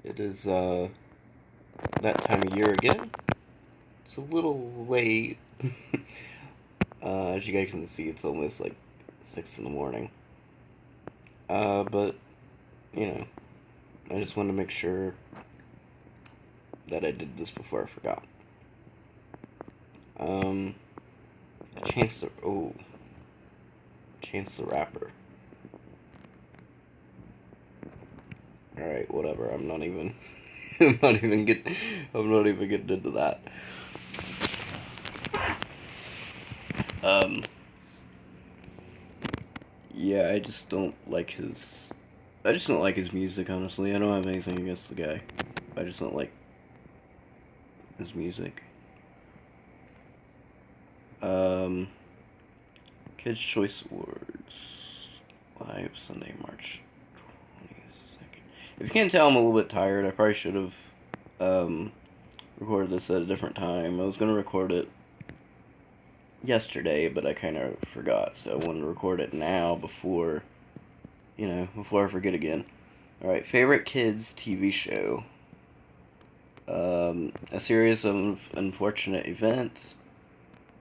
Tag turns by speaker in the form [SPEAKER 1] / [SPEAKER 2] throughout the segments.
[SPEAKER 1] It is that time of year again. It's a little late. As you guys can see, it's almost like 6 in the morning. But you know, I just wanted to make sure that I did this before I forgot. Um, Chance the Chance the Rapper. All right, whatever. I'm not even. I'm not even getting into that. Um, yeah, I just don't like his. I just don't like his music, honestly. I don't have anything against the guy. I just don't like his music. Um, Kids' Choice Awards. Live Sunday, March 22nd. If you can't tell, I'm a little bit tired. I probably should have um, recorded this at a different time. I was going to record it yesterday, but I kind of forgot. So I wanted to record it now before I forget again. Alright, favorite kids' TV show. A series of unfortunate events.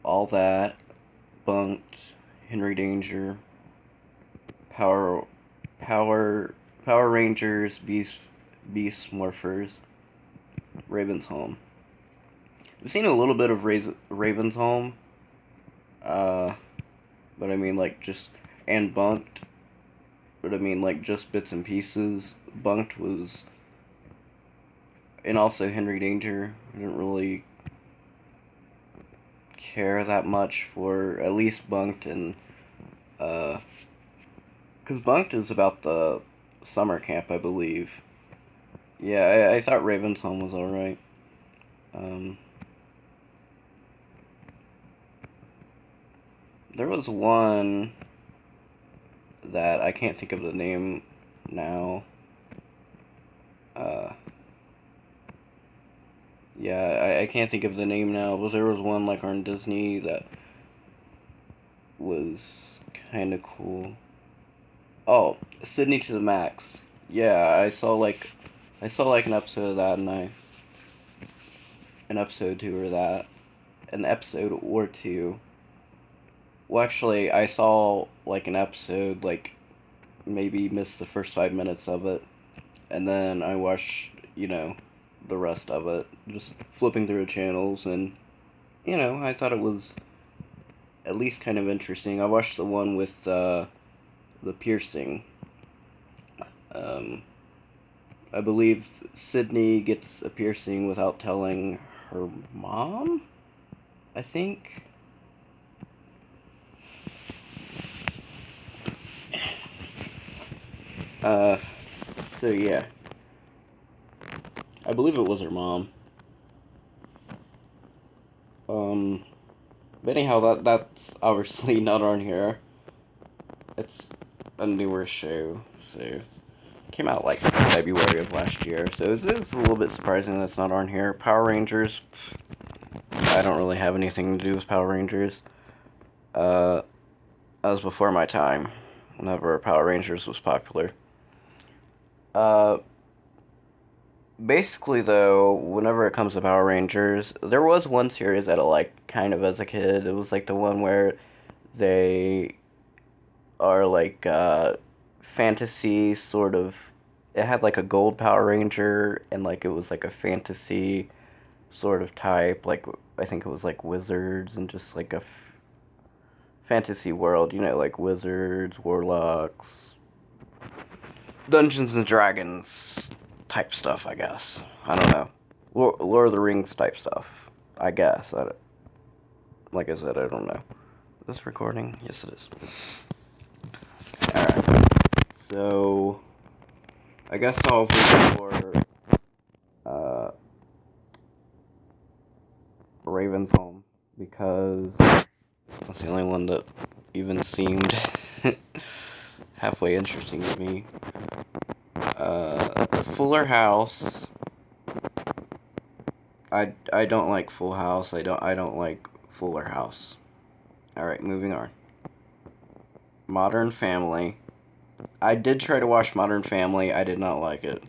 [SPEAKER 1] All That. Bunked. Henry Danger. Power. Power. Power Rangers. Beast Morphers. Raven's Home. We've seen a little bit of Raven's Home. Uh, but I mean, like, just. And Bunked. But I mean, like, just bits and pieces. Bunked was. And also Henry Danger. I didn't really care that much for at least Bunked and because Bunked is about the summer camp, I believe. Yeah, I thought Raven's Home was alright. Um, there was one that I can't think of the name now. Uh, yeah, I can't think of the name now, but there was one like on Disney that was kind of cool. Oh, Sydney to the Max. Yeah, I saw like an episode of that, and an episode two or that, an episode or two. Well, actually, I saw like an episode, like maybe missed the first 5 minutes of it, and then I watched, the rest of it, just flipping through the channels, and I thought it was at least kind of interesting. I watched the one with the piercing. Um, I believe Sydney gets a piercing without telling her mom. I think. Uh, so yeah, I believe it was her mom. Um, but anyhow, that's obviously not on here. It's a newer show, so it came out like February of last year. So it's a little bit surprising that it's not on here. Power Rangers. I don't really have anything to do with Power Rangers. Uh, that was before my time. Whenever Power Rangers was popular. Uh, Basically though, whenever it comes to Power Rangers, there was one series that I liked kind of as a kid. It was like the one where they are like fantasy sort of. It had like a gold Power Ranger and like it was like a fantasy sort of type. Like I think it was like wizards and just like a fantasy world. Like wizards, warlocks, Dungeons and Dragons type stuff. I guess I don't know. Lord of the Rings type stuff. I guess. Like I said, I don't know. Is this recording? Yes, it is. Alright. So, I guess I'll vote for Raven's Home because that's the only one that even seemed halfway interesting to me. Fuller House. I don't like Full House. I don't like Fuller House. Alright, moving on. Modern Family. I did try to watch Modern Family. I did not like it.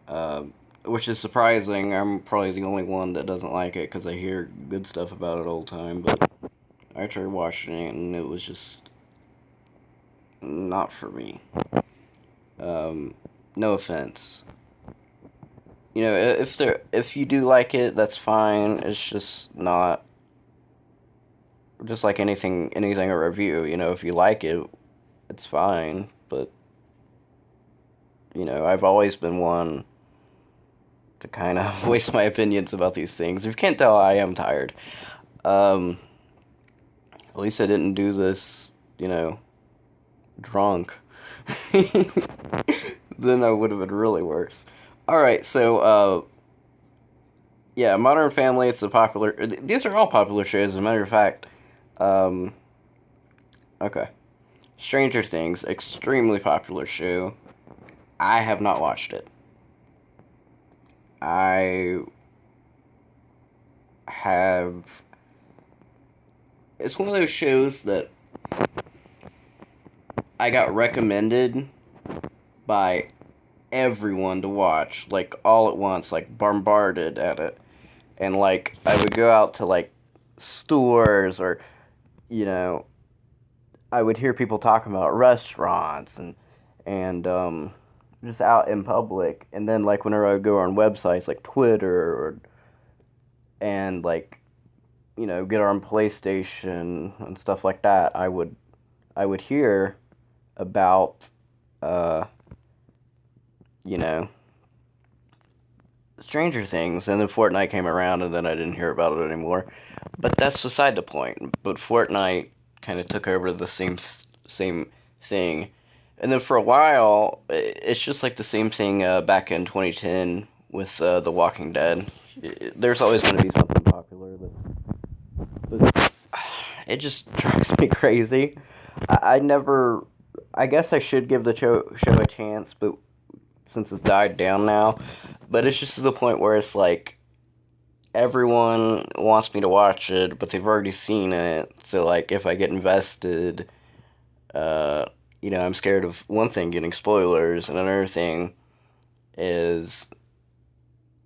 [SPEAKER 1] uh, which is surprising. I'm probably the only one that doesn't like it because I hear good stuff about it all the time. But I tried watching it and it was just not for me. Um, no offense. You know, if you do like it, that's fine. It's just not just like anything a review. You know, if you like it, it's fine. But you know, I've always been one to kind of voice my opinions about these things. If you can't tell, I am tired. Um, at least I didn't do this, you know, drunk. Then I would have been really worse. All right, so yeah, Modern Family. It's a popular. These are all popular shows. As a matter of fact, um, okay, Stranger Things, extremely popular show. I have not watched it. I have. It's one of those shows that I got recommended by everyone to watch, like all at once, like bombarded at it. And like I would go out to like stores or you know, I would hear people talking about restaurants and just out in public. And then like whenever I would go on websites like Twitter or and like you know get on PlayStation and stuff like that, I would hear about uh you know Stranger Things, and then Fortnite came around, and then I didn't hear about it anymore. But that's beside the point. But Fortnite kind of took over the same thing, and then for a while, it's just like the same thing back in 2010 with The Walking Dead. There's always going to be something popular that it just drives me crazy. I never. I guess I should give the show a chance, but since it's died down now, but it's just to the point where it's like everyone wants me to watch it, but they've already seen it. So like if I get invested, uh, you know, I'm scared of one thing getting spoilers, and another thing is,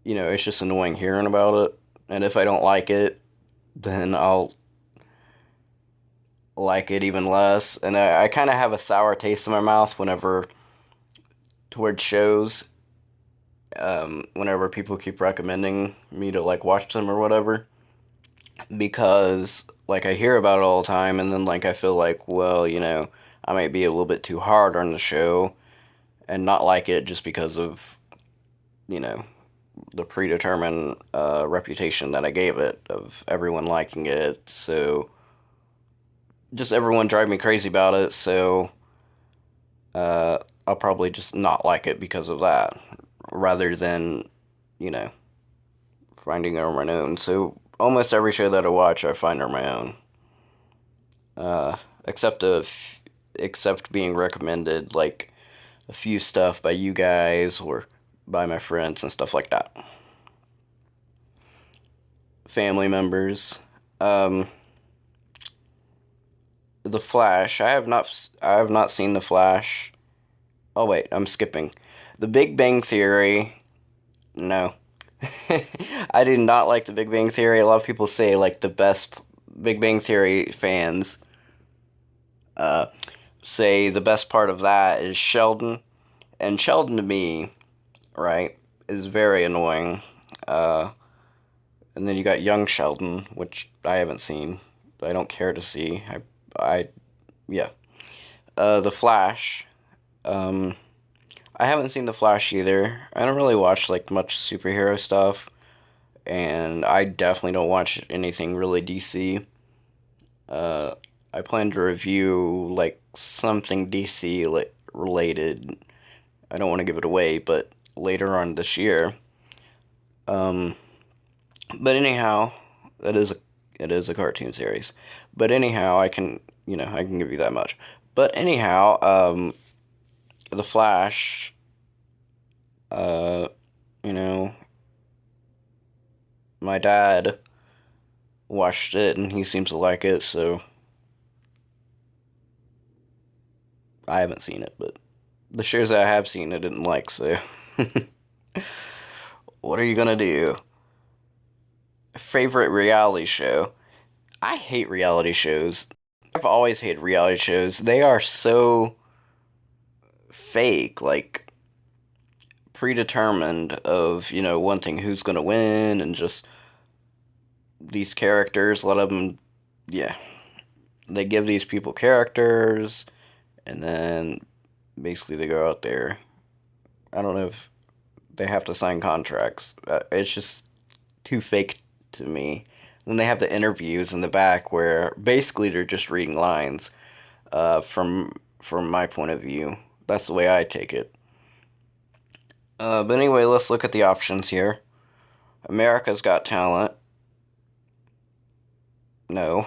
[SPEAKER 1] you know, it's just annoying hearing about it. And if I don't like it, then I'll like it even less. And I kind of have a sour taste in my mouth whenever towards shows. Whenever people keep recommending me to like watch them or whatever, because like I hear about it all the time, and then like I feel like, well, you know, I might be a little bit too hard on the show and not like it just because of you know the predetermined reputation that I gave it of everyone liking it. So just everyone drive me crazy about it. So uh, I'll probably just not like it because of that, rather than you know finding it on my own. So almost every show that I watch, I find on my own. Uh, except except being recommended like a few stuff by you guys or by my friends and stuff like that. Family members. Um, the Flash. I have not seen The Flash. Oh wait, I'm skipping. The Big Bang Theory. No. I do not like The Big Bang Theory. A lot of people say like the best Big Bang Theory fans uh, say the best part of that is Sheldon. And Sheldon to me, right, is very annoying. Uh, and then you got Young Sheldon, which I haven't seen. I don't care to see. Yeah. The Flash. Um, I haven't seen The Flash either. I don't really watch like much superhero stuff, and I definitely don't watch anything really DC. Uh, I plan to review like something DC related. I don't want to give it away, but later on this year. Um, but anyhow, that is a it is a cartoon series. But anyhow, I can give you that much. But anyhow, the Flash, uh, you know, my dad watched it and he seems to like it, so I haven't seen it, but the shows that I have seen I didn't like, so What are you gonna do? Favorite reality show? I hate reality shows. I've always hated reality shows. They are so fake, like predetermined of, wanting who's gonna win and just these characters, let them, yeah. They give these people characters and then basically they go out there. I don't know if they have to sign contracts. It's just too fake to me. Then they have the interviews in the back where basically they're just reading lines. From my point of view, that's the way I take it. But anyway, let's look at the options here. America's Got Talent. No.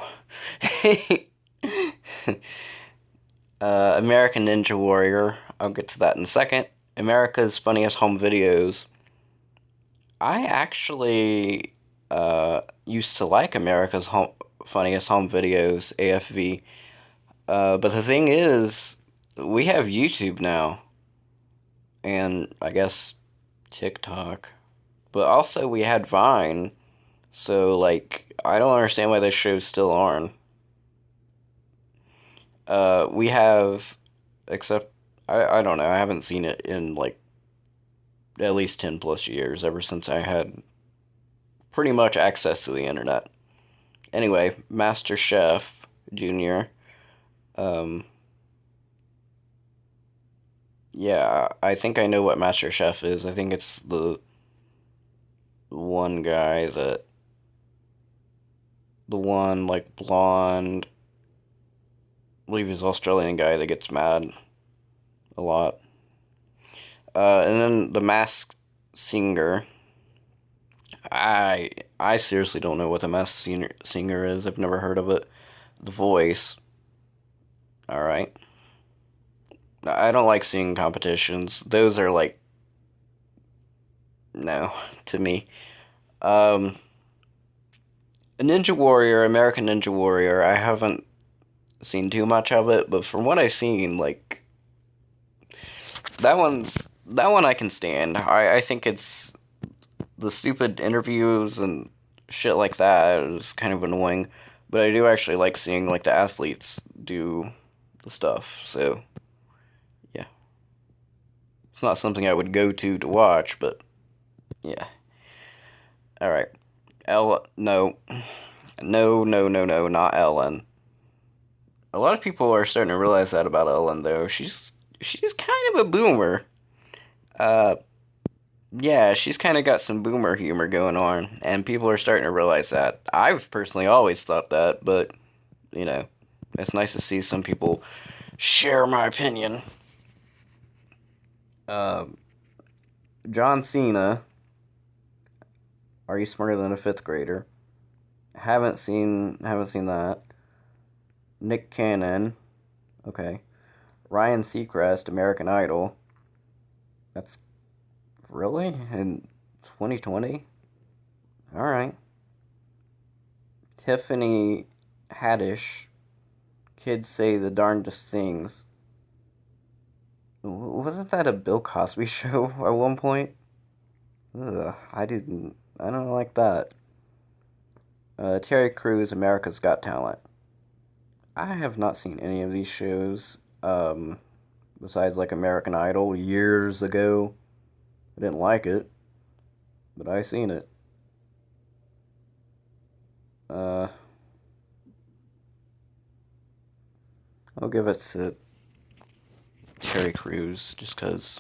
[SPEAKER 1] American Ninja Warrior. I'll get to that in a second. America's Funniest Home Videos. I actually used to like Funniest Home Videos, AFV. But the thing is, we have YouTube now. And I guess TikTok. But also we had Vine. So, like, I don't understand why this show's still on. We have, except, I don't know, I haven't seen it in, like, at least 10 plus years, ever since I had pretty much access to the internet. Anyway, Master Chef Junior. Um, yeah, I think I know what Master Chef is. I think it's the one guy that, the one, like, blonde, I believe he's Australian guy that gets mad a lot. And then the Masked Singer. I seriously don't know what the Masked Singer is. I've never heard of it. The Voice. All right. I don't like singing competitions. Those are like no to me. Um, Ninja Warrior, American Ninja Warrior. I haven't seen too much of it, but from what I've seen, like that one I can stand. I think it's the stupid interviews and shit like that is kind of annoying, but I do actually like seeing like the athletes do the stuff. So yeah, it's not something I would go to watch, but yeah. All right, no, no, not Ellen. A lot of people are starting to realize that about Ellen, though. She's kind of a boomer. Uh, yeah, she's kind of got some boomer humor going on, and people are starting to realize that. I've personally always thought that, but, you know, it's nice to see some people share my opinion. Uh, John Cena, Are You Smarter Than a Fifth Grader? Haven't seen that. Nick Cannon, okay. Ryan Seacrest, American Idol. That's really in 2020? All right. Tiffany Haddish, Kids Say the Darndest Things. Wasn't that a Bill Cosby show at one point? Ugh, I don't like that. Terry Crews, America's Got Talent. I have not seen any of these shows, besides like American Idol years ago. I didn't like it, but I seen it. Uh, I'll give it to Terry Crews just because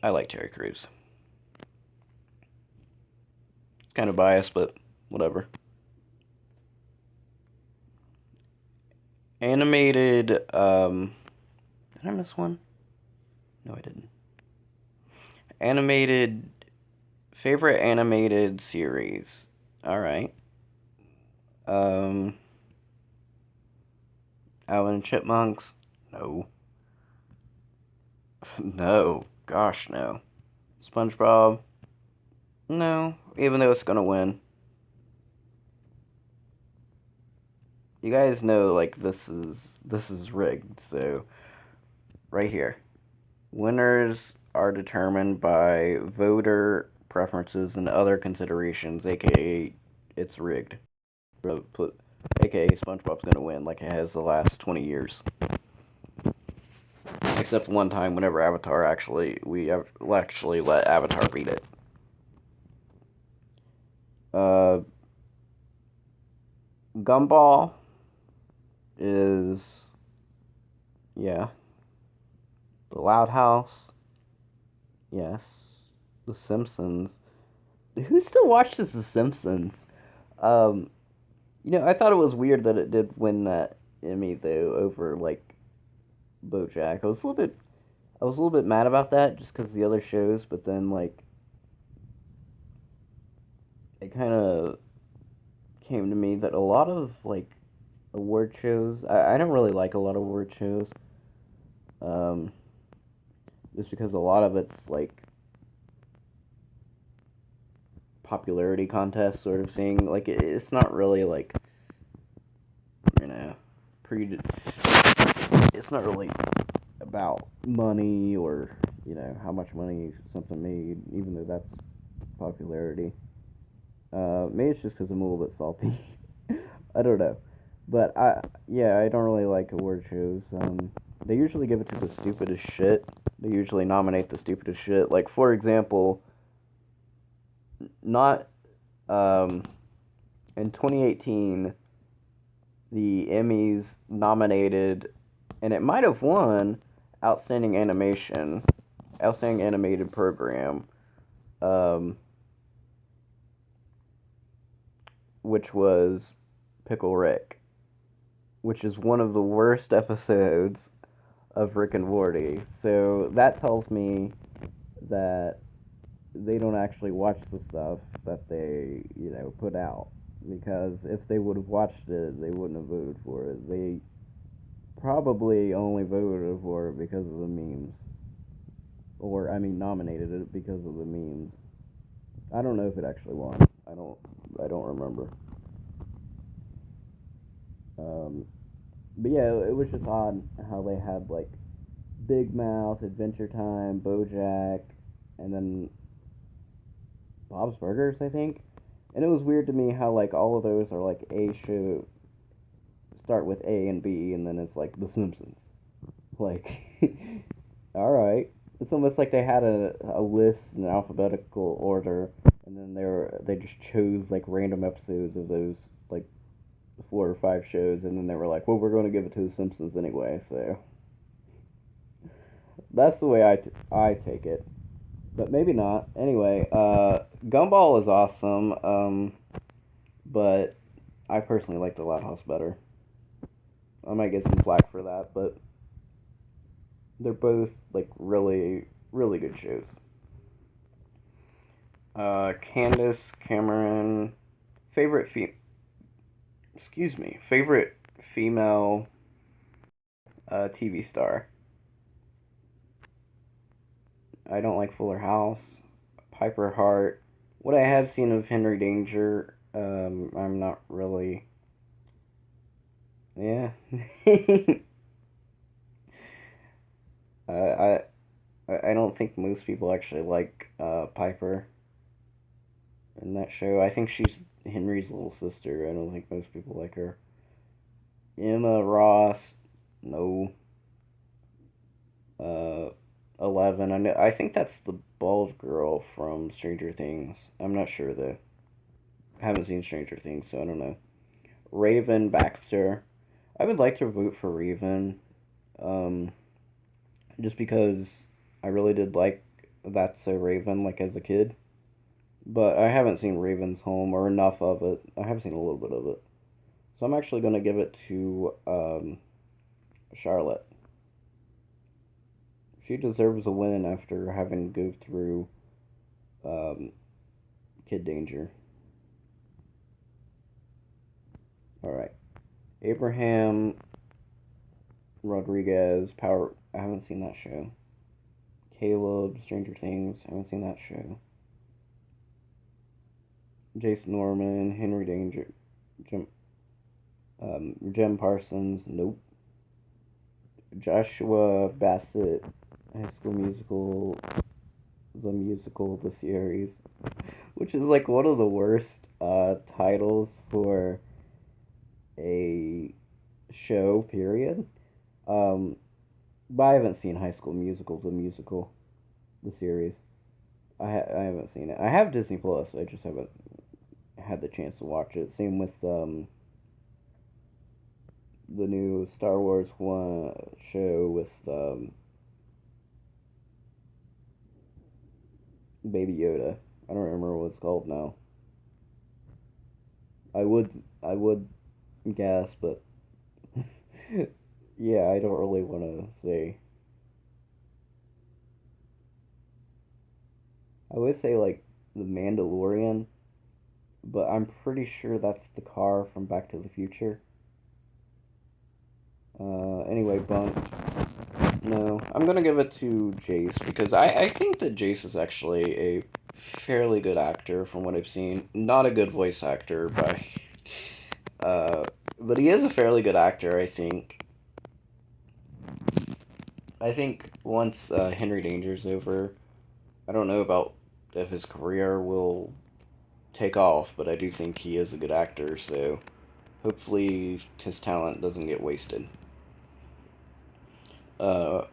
[SPEAKER 1] I like Terry Crews. Kind of biased, but whatever. Animated, did I miss one? No, I didn't. Animated, favorite animated series. Alright. Um, Alvin and Chipmunks? No. No. Gosh, no. SpongeBob? No. Even though it's gonna win. You guys know, like, this is rigged, so right here. Winners are determined by voter preferences and other considerations, aka it's rigged. AKA SpongeBob's gonna win like it has the last 20 years. Except one time whenever Avatar we actually let Avatar beat it. Uh, Gumball is, yeah. The Loud House, yes. The Simpsons. Who still watches The Simpsons? Um, I thought it was weird that it did win that Emmy though over like BoJack. I was a little bit mad about that just because of the other shows, but then like it kind of came to me that a lot of like award shows, I don't really like a lot of award shows, um, just because a lot of it's like popularity contest sort of thing. Like it's not really like you know pre. It's not really about money or how much money something made, even though that's popularity. Maybe it's just because I'm a little bit salty. I don't know, but I don't really like award shows. They usually give it to the stupidest shit. They usually nominate the stupidest shit. Like for example, not in 2018, the Emmys nominated, and it might have won, Outstanding Animation, Outstanding Animated Program, um, which was Pickle Rick, which is one of the worst episodes of Rick and Morty. So that tells me that they don't actually watch the stuff that they, put out. Because if they would have watched it, they wouldn't have voted for it. They probably only voted for it because of the memes. Or, I mean, nominated it because of the memes. I don't know if it actually won. I don't remember. But yeah, it was just odd how they had like Big Mouth, Adventure Time, BoJack, and then Bob's Burgers, I think. And it was weird to me how like all of those are like A show start with A and B, and then it's like The Simpsons. Like, all right, it's almost like they had a list in alphabetical order, and then they just chose like random episodes of those like 4 or 5 shows, and then they were like, well, we're going to give it to The Simpsons anyway. So that's the way I take it. But maybe not. Anyway, Gumball is awesome, but I personally like The Loud House better. I might get some flack for that, but they're both like really, really good shows. Candace Cameron, favorite favorite female TV star. I don't like Fuller House, Piper Hart. What I have seen of Henry Danger, I'm not really. Yeah. I I don't think most people actually like Piper in that show. I think she's Henry's little sister. I don't think most people like her. Emma Ross, no. Uh, 11. I think that's the bald girl from Stranger Things. I'm not sure though. I haven't seen Stranger Things, so I don't know. Raven Baxter. I would like to vote for Raven, um, just because I really did like That's So Raven, like as a kid. But I haven't seen Raven's Home or enough of it. I have seen a little bit of it. So I'm actually going to give it to Charlotte. She deserves a win after having to go through um, Kid Danger. Alright. Abraham Rodriguez, Power. I haven't seen that show. Caleb, Stranger Things. I haven't seen that show. Jason Norman, Henry Danger, Jim Parsons. Nope. Joshua Bassett. High School Musical, the musical, the series, which is like one of the worst titles for a show. Period. Um, but I haven't seen High School Musical, the musical, the series. I haven't seen it. I have Disney Plus. I just haven't had the chance to watch it. Same with the new Star Wars one show with Baby Yoda. I don't remember what it's called now. I would guess, but yeah, I don't really want to say. I would say like the Mandalorian, but I'm pretty sure that's the car from Back to the Future. Anyway, Bunk. No, I'm gonna give it to Jace because I think that Jace is actually a fairly good actor from what I've seen. Not a good voice actor, uh, but he is a fairly good actor. I think once Henry Danger's over, I don't know about if his career will take off, but I do think he is a good actor. So hopefully his talent doesn't get wasted. Uh,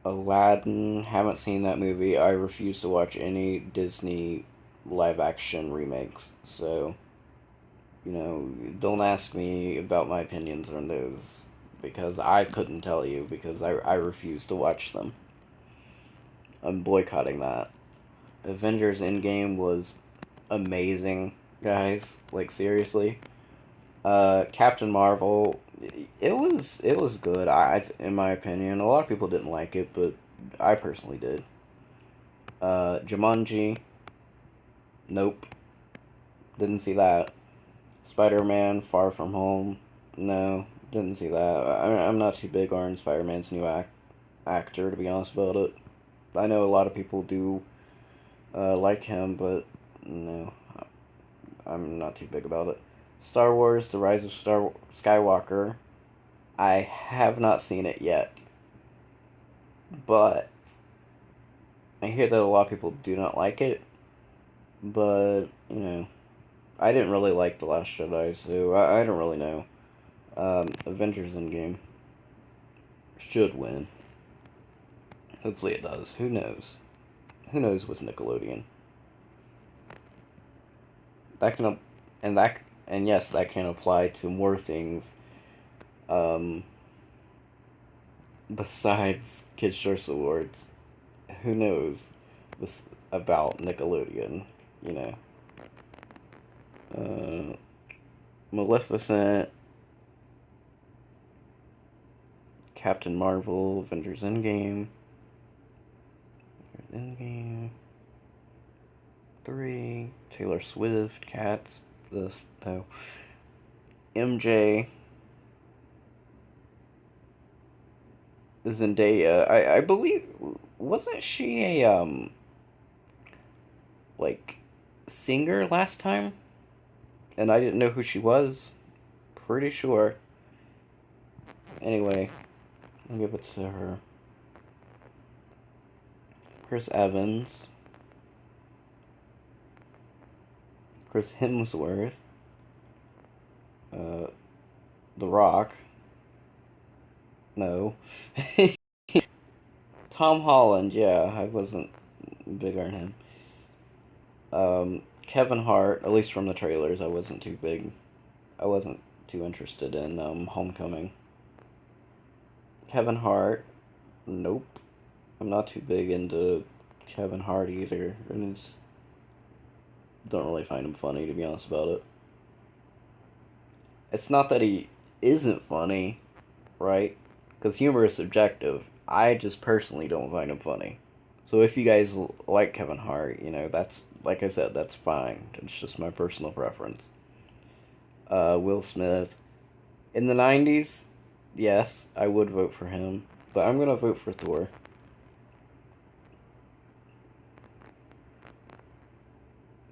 [SPEAKER 1] Aladdin, haven't seen that movie. I refuse to watch any Disney live action remakes. So, don't ask me about my opinions on those because I couldn't tell you because I refuse to watch them. I'm boycotting that. Avengers Endgame was amazing, guys. Like seriously. Captain Marvel, it was good. In my opinion, a lot of people didn't like it, but I personally did. Jumanji, nope, didn't see that. Spider Man, Far From Home, no, didn't see that. I'm not too big on Spider Man's new actor, to be honest about it. I know a lot of people do like him, but no, I'm not too big about it. Star Wars: The Rise of Star Skywalker. I have not seen it yet, but I hear that a lot of people do not like it. But I didn't really like The Last Jedi, so I don't really know. Avengers Endgame should win. Hopefully it does. Who knows? Who knows with Nickelodeon? That can and that and yes, that can apply to more things. Um, besides Kids Choice Awards, who knows this about Nickelodeon? You know, uh, Maleficent, Captain Marvel, Avengers Endgame 3, Taylor Swift, Cats, this no, MJ, Zendaya. I believe wasn't she a like singer last time? And I didn't know who she was. Pretty sure. Anyway, I'll give it to her. Chris Evans, Chris Hemsworth, uh, The Rock. No. Tom Holland. Yeah, I wasn't big on him. Kevin Hart. At least from the trailers, I wasn't too big. I wasn't too interested in Homecoming. Kevin Hart. Nope. I'm not too big into Kevin Hart either. And I just don't really find him funny, to be honest about it. It's not that he isn't funny, right? Because humor is subjective. I just personally don't find him funny. So if you guys like Kevin Hart, that's, like I said, that's fine. It's just my personal preference. Will Smith. In the 90s, yes, I would vote for him. But I'm going to vote for Thor.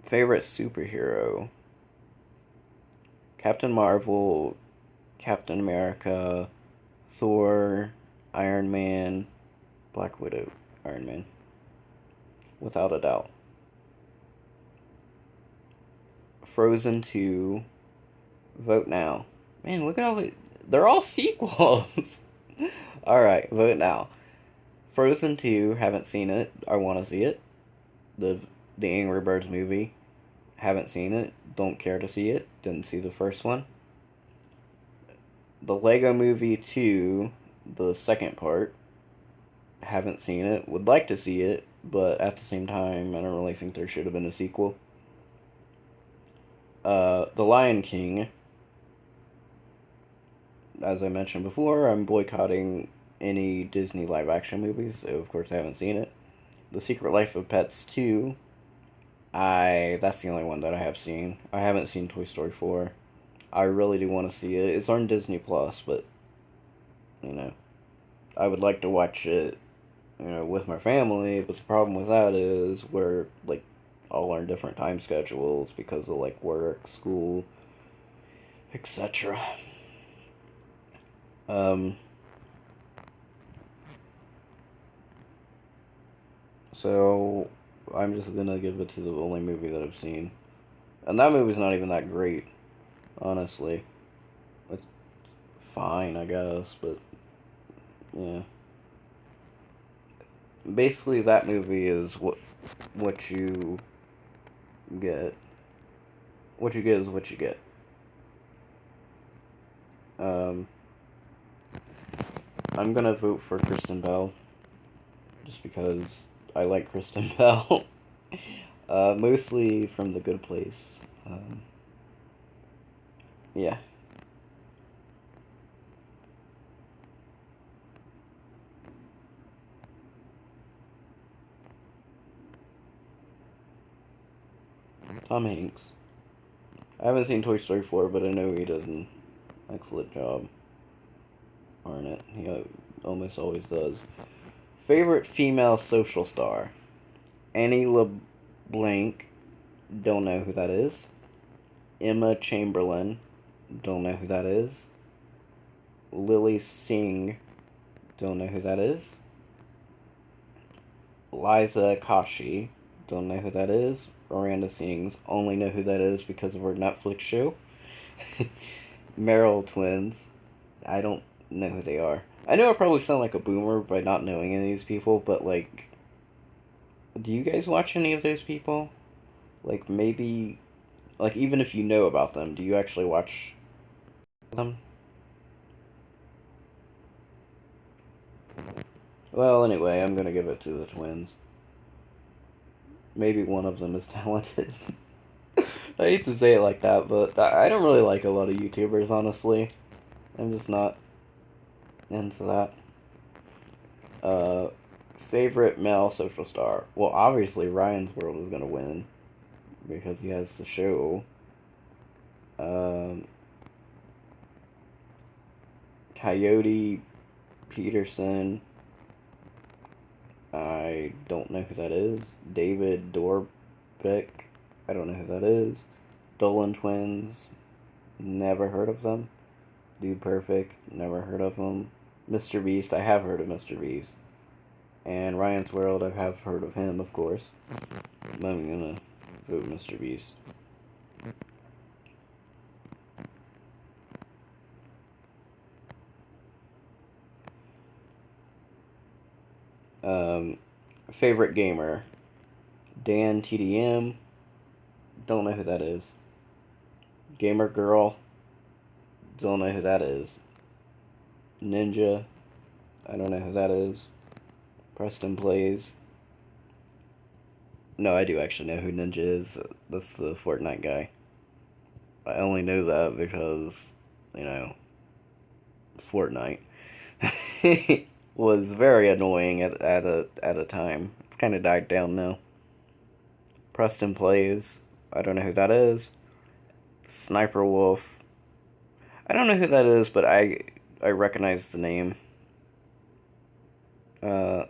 [SPEAKER 1] Favorite superhero? Captain Marvel, Captain America, Thor, Iron Man, Black Widow, Iron Man. Without a doubt. Frozen 2, vote now. Man, look at all the... They're all sequels! Alright, vote now. Frozen 2, haven't seen it. I want to see it. The Angry Birds movie, haven't seen it. Don't care to see it. Didn't see the first one. The Lego Movie 2, the second part, haven't seen it. Would like to see it, but at the same time, I don't really think there should have been a sequel. The Lion King, as I mentioned before, I'm boycotting any Disney live action movies, so of course I haven't seen it. The Secret Life of Pets 2, that's the only one that I have seen. I haven't seen Toy Story 4. I really do want to see it. It's on Disney Plus, but you know, I would like to watch it, with my family, but the problem with that is we're like all on different time schedules because of like work, school, etc. So I'm just gonna give it to the only movie that I've seen. And that movie's not even that great, honestly. It's fine, I guess, but yeah. Basically that movie is what you get. What you get is what you get. Um I'm gonna vote for Kristen Bell just because I like Kristen Bell. Mostly from The Good Place. Yeah. Tom Hanks. I haven't seen Toy Story 4, but I know he does an excellent job on it. He almost always does. Favorite female social star? Annie LeBlanc. Don't know who that is. Emma Chamberlain. Don't know who that is. Lily Singh. Don't know who that is. Liza Koshy. Don't know who that is. Miranda Sings. Only know who that is because of her Netflix show. Merrill Twins. I don't know who they are. I know I probably sound like a boomer by not knowing any of these people, but like, do you guys watch any of those people? Like maybe, like even if you know about them, do you actually watch them? Well, anyway, I'm gonna give it to the twins. Maybe one of them is talented. I hate to say it like that, but I don't really like a lot of YouTubers, honestly. I'm just not into that. Uh, Favorite male social star? Well, obviously Ryan's World is gonna win because he has the show. Um, Coyote Peterson. I don't know who that is. David Dorbeck. I don't know who that is. Dolan Twins. Never heard of them. Dude Perfect. Never heard of them. Mr. Beast. I have heard of Mr. Beast. And Ryan's World. I have heard of him, of course. I'm gonna vote Mr. Beast. Favorite gamer? Dan TDM. Don't know who that is. Gamer Girl. Don't know who that is. Ninja. I don't know who that is. Preston Plays. No, I do actually know who Ninja is. That's the Fortnite guy. I only know that because, you know, Fortnite was very annoying at a time. It's kind of died down now. Preston Plays. I don't know who that is. Sniper Wolf. I don't know who that is, but I recognize the name. Uh,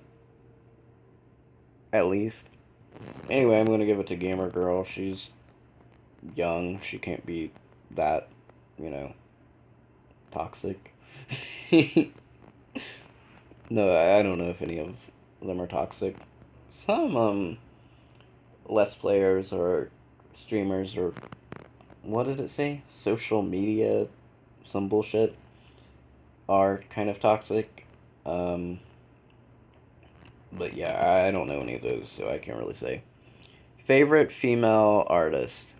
[SPEAKER 1] at least. Anyway, I'm gonna give it to Gamer Girl. She's young. She can't be that, you know, toxic. No, I don't know if any of of them are toxic. Some let's players or streamers or what did it say? Social media, some bullshit are kind of toxic. Um, but yeah, I don't know any of those, so I can't really say. Favorite female artist?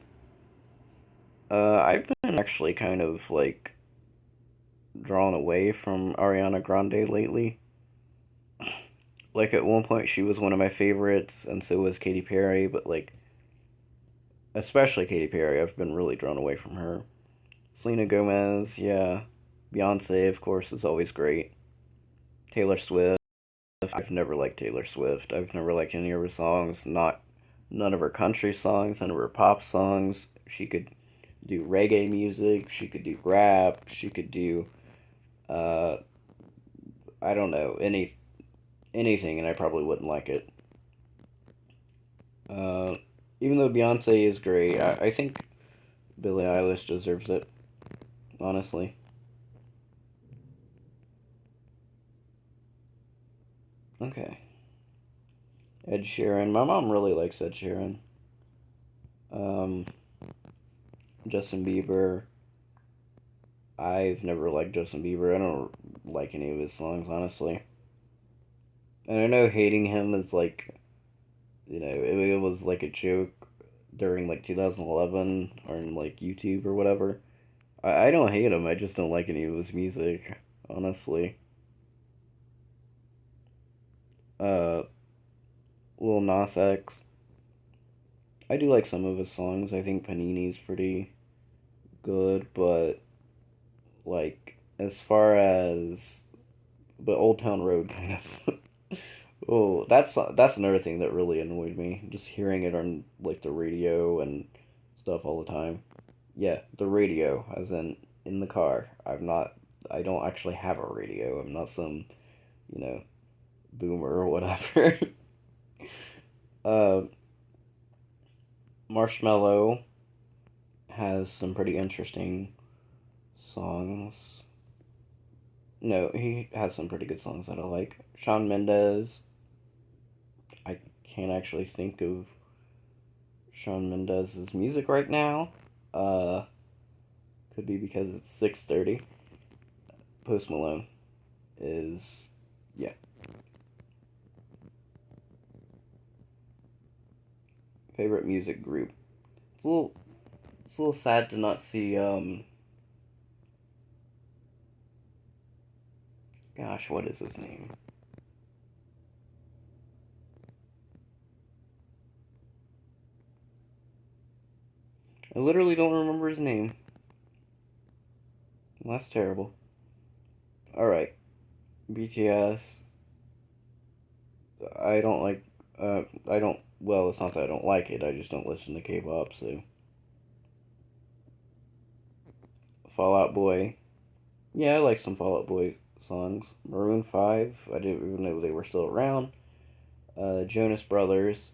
[SPEAKER 1] I've been actually kind of like drawn away from Ariana Grande lately. Like at one point she was one of my favorites, and so was Katy Perry, but like especially Katy Perry, I've been really drawn away from her. Selena Gomez, yeah. Beyonce, of course, is always great. Taylor Swift. I've never liked Taylor Swift. I've never liked any of her songs. Not none of her country songs, none of her pop songs. She could do reggae music. She could do rap. She could do uh, I don't know anything, and I probably wouldn't like it. Uh, Even though Beyonce is great, I think Billie Eilish deserves it. Honestly. Okay. Ed Sheeran. My mom really likes Ed Sheeran. Um, Justin Bieber. I've never liked Justin Bieber. I don't like any of his songs, honestly. And I know hating him is like, it was like a joke during like 2011 on like YouTube or whatever. I don't hate him. I just don't like any of his music, honestly. Uh, Lil Nas X. I do like some of his songs. I think Panini's pretty good, but like as far as but Old Town Road kind of. Oh, that's another thing that really annoyed me. Just hearing it on like the radio and stuff all the time. Yeah, the radio, as in the car. I don't actually have a radio. I'm not some, you know, boomer or whatever. uh, Marshmello has some pretty interesting songs. No, he has some pretty good songs that I like. Shawn Mendes. I can't actually think of Shawn Mendes' music right now. Uh, could be because it's 6:30. Post Malone is, yeah. Favorite music group. It's a little, it's a little sad to not see. Gosh, what is his name? I literally don't remember his name. That's terrible. All right, BTS. I don't like. I don't. Well, it's not that I don't like it. I just don't listen to K-pop. So, Fall Out Boy. Yeah, I like some Fall Out Boy songs. Maroon 5. I didn't even know they were still around. Jonas Brothers.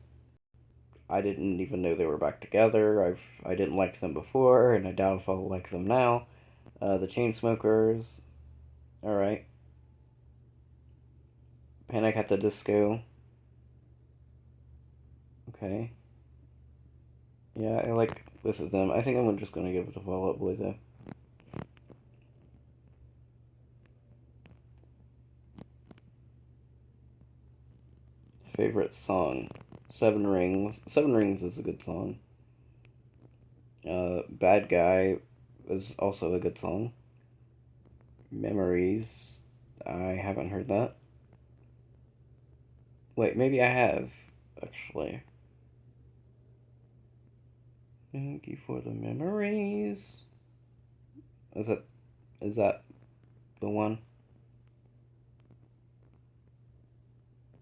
[SPEAKER 1] I didn't even know they were back together. I didn't like them before, and I doubt if I'll like them now. The Chainsmokers. All right. Panic at the Disco. Okay. Yeah, I like both of them. I think I'm just gonna give it to Fall Out Boy though. Favorite song. Seven Rings. Seven Rings is a good song. Bad Guy is also a good song. Memories. I haven't heard that. Wait, maybe I have, actually. Thank you for the memories. Is it? Is that the one?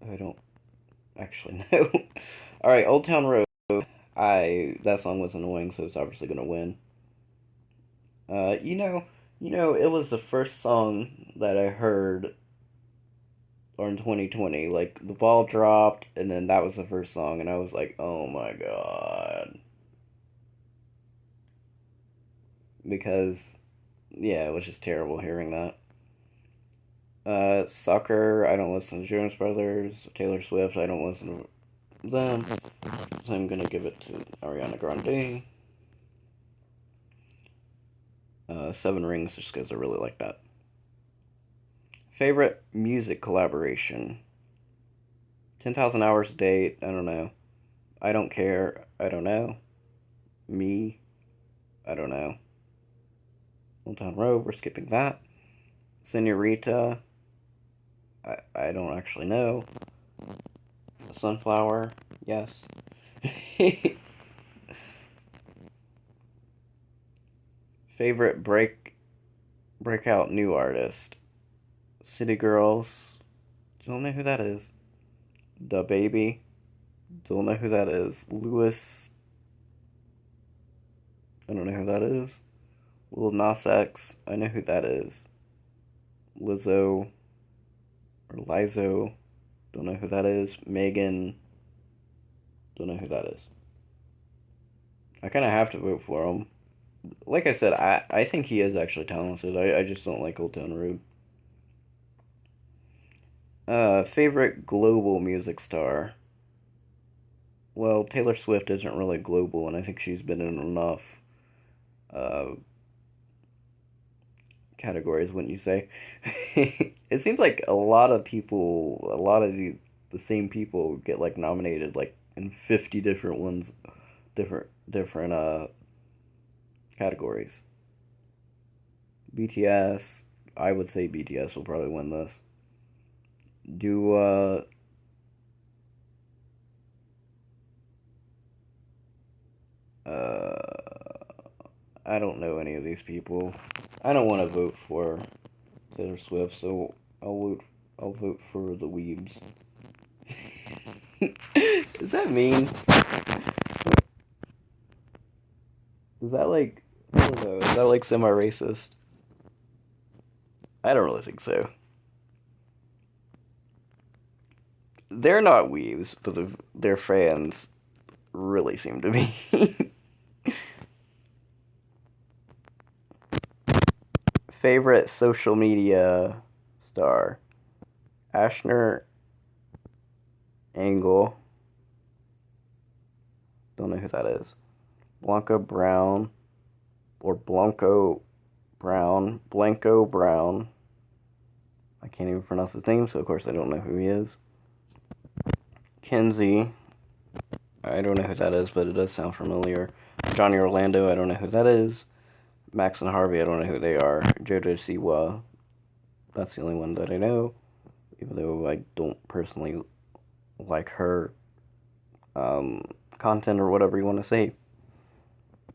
[SPEAKER 1] I don't actually know. All right, Old Town Road. I that song was annoying, so it's obviously gonna win. Uh, you know, it was the first song that I heard in 2020. Like the ball dropped, and then that was the first song, and I was like, oh my god, because yeah, it was just terrible hearing that. Soccer, I don't listen to Jonas Brothers. Taylor Swift, I don't listen to them. So I'm gonna give it to Ariana Grande. Seven Rings, just because I really like that. Favorite music collaboration? 10,000 Hours a Day, I don't know. I Don't Care, I don't know. Me, I don't know. Old Town Road, we're skipping that. Senorita, I don't actually know. Sunflower, yes. Favorite breakout new artist? City Girls, don't know who that is. The Baby, don't know who that is. Lewis, I don't know who that is. Lil Nas X, I know who that is. Lizzo, or Lizo, don't know who that is. Megan, don't know who that is. I kind of have to vote for him. Like I said, I think he is actually talented. I just don't like Old Town Road. Favorite global music star? Well, Taylor Swift isn't really global, and I think she's been in enough uh, categories, wouldn't you say? It seems like a lot of people, a lot of the same people get like nominated like in 50 different ones, different categories. BTS, I would say BTS will probably win this. Do I don't know any of these people. I don't want to vote for Taylor Swift, so I'll vote for the Weebs. Does that mean? Is that like, I don't know, is that like semi-racist? I don't really think so. They're not weaves, but their fans really seem to be. Favorite social media star? Ashner Angle. Don't know who that is. Blanca Brown. Or Blanco Brown. Blanco Brown. I can't even pronounce his name, so of course I don't know who he is. Kenzie. I don't know who that is, but it does sound familiar. Johnny Orlando. I don't know who that is. Max and Harvey. I don't know who they are. Jojo Siwa. That's the only one that I know. Even though I don't personally like her content or whatever you want to say.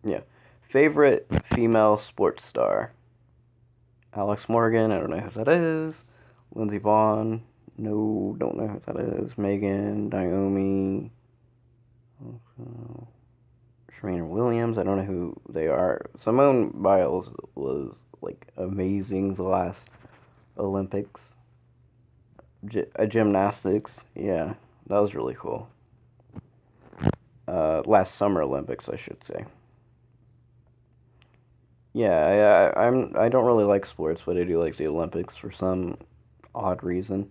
[SPEAKER 1] Yeah. Favorite female sports star? Alex Morgan. I don't know who that is. Lindsey Vaughn. No, don't know who that is. Megan. Naomi. Serena Williams. I don't know who they are. Simone Biles was like amazing the last Olympics. Gymnastics. Yeah, that was really cool. Last Summer Olympics, I should say. Yeah, I don't really like sports, but I do like the Olympics for some odd reason.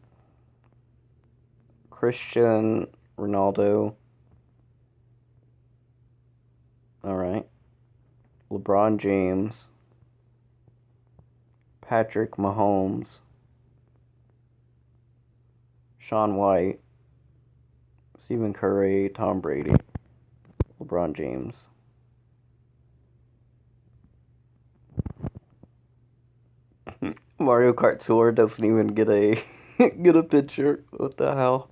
[SPEAKER 1] Christian Ronaldo. All right. LeBron James. Patrick Mahomes. Shaun White. Stephen Curry. Tom Brady. LeBron James. Mario Kart Tour doesn't even get a get a picture. What the hell?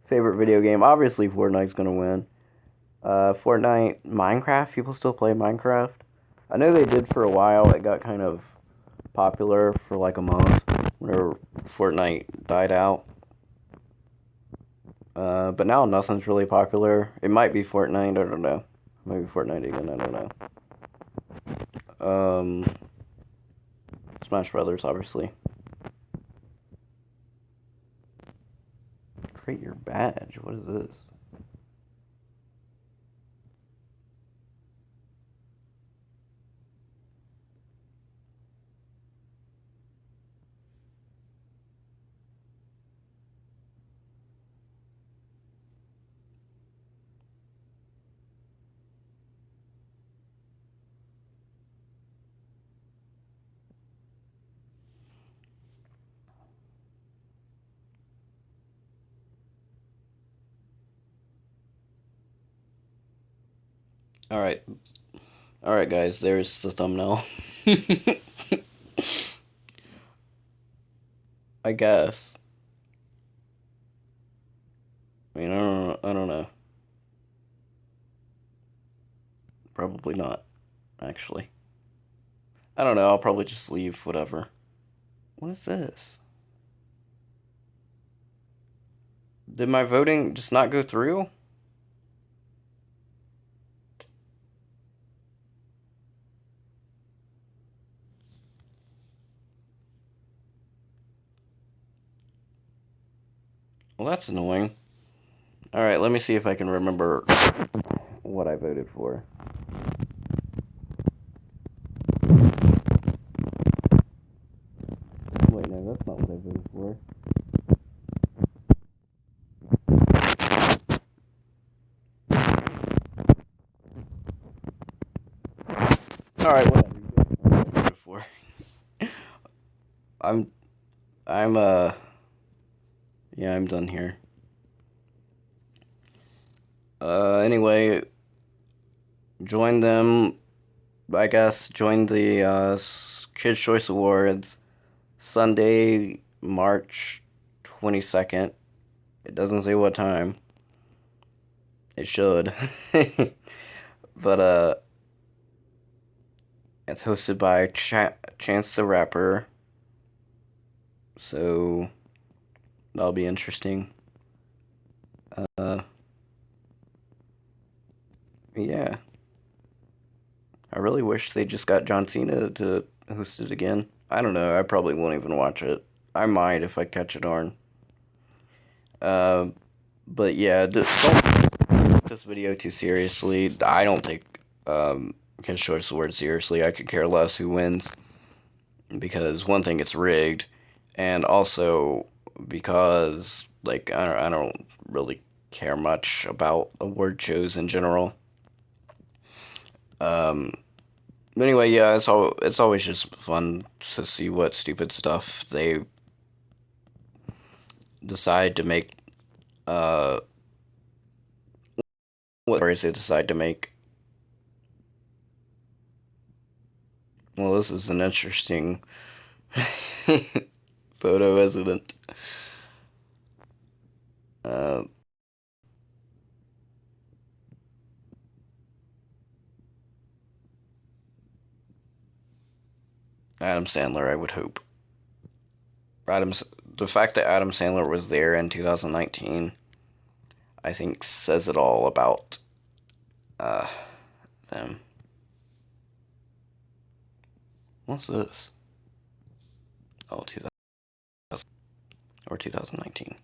[SPEAKER 1] Favorite video game? Obviously, Fortnite's gonna win. Fortnite, Minecraft. People still play Minecraft. I know they did for a while. It got kind of popular for like a month whenever Fortnite died out. But now nothing's really popular. It might be Fortnite. I don't know. Maybe Fortnite again. I don't know. Smash Brothers, obviously. Create your badge. What is this? Alright. Alright, guys, there's the thumbnail. I guess. I mean, I don't know. Probably not, actually. I don't know, I'll probably just leave, whatever. What is this? Did my voting just not go through? Well, that's annoying. Alright, let me see if I can remember what I voted for. Wait, no, that's not what I voted for. Alright, whatever. What I voted for. I'm, I'm, yeah, I'm done here. Anyway, join them, I guess, join the, Kids' Choice Awards, Sunday, March 22nd. It doesn't say what time. It should. But, it's hosted by Chance the Rapper. So, that'll be interesting. Yeah. I really wish they just got John Cena to host it again. I don't know. I probably won't even watch it. I might if I catch it on. Uh, but yeah, don't take this video too seriously. I don't take Kids' Choice Awards seriously. I could care less who wins because one thing, it's rigged, and also because like I don't really care much about award shows in general. Anyway, yeah, it's always just fun to see what stupid stuff they decide to make. What stories they decide to make. Well, this is an interesting photo, isn't it? Uh, Adam Sandler, I would hope. The fact that Adam Sandler was there in 2019, I think, says it all about them. What's this? Oh, 2000 or 2019.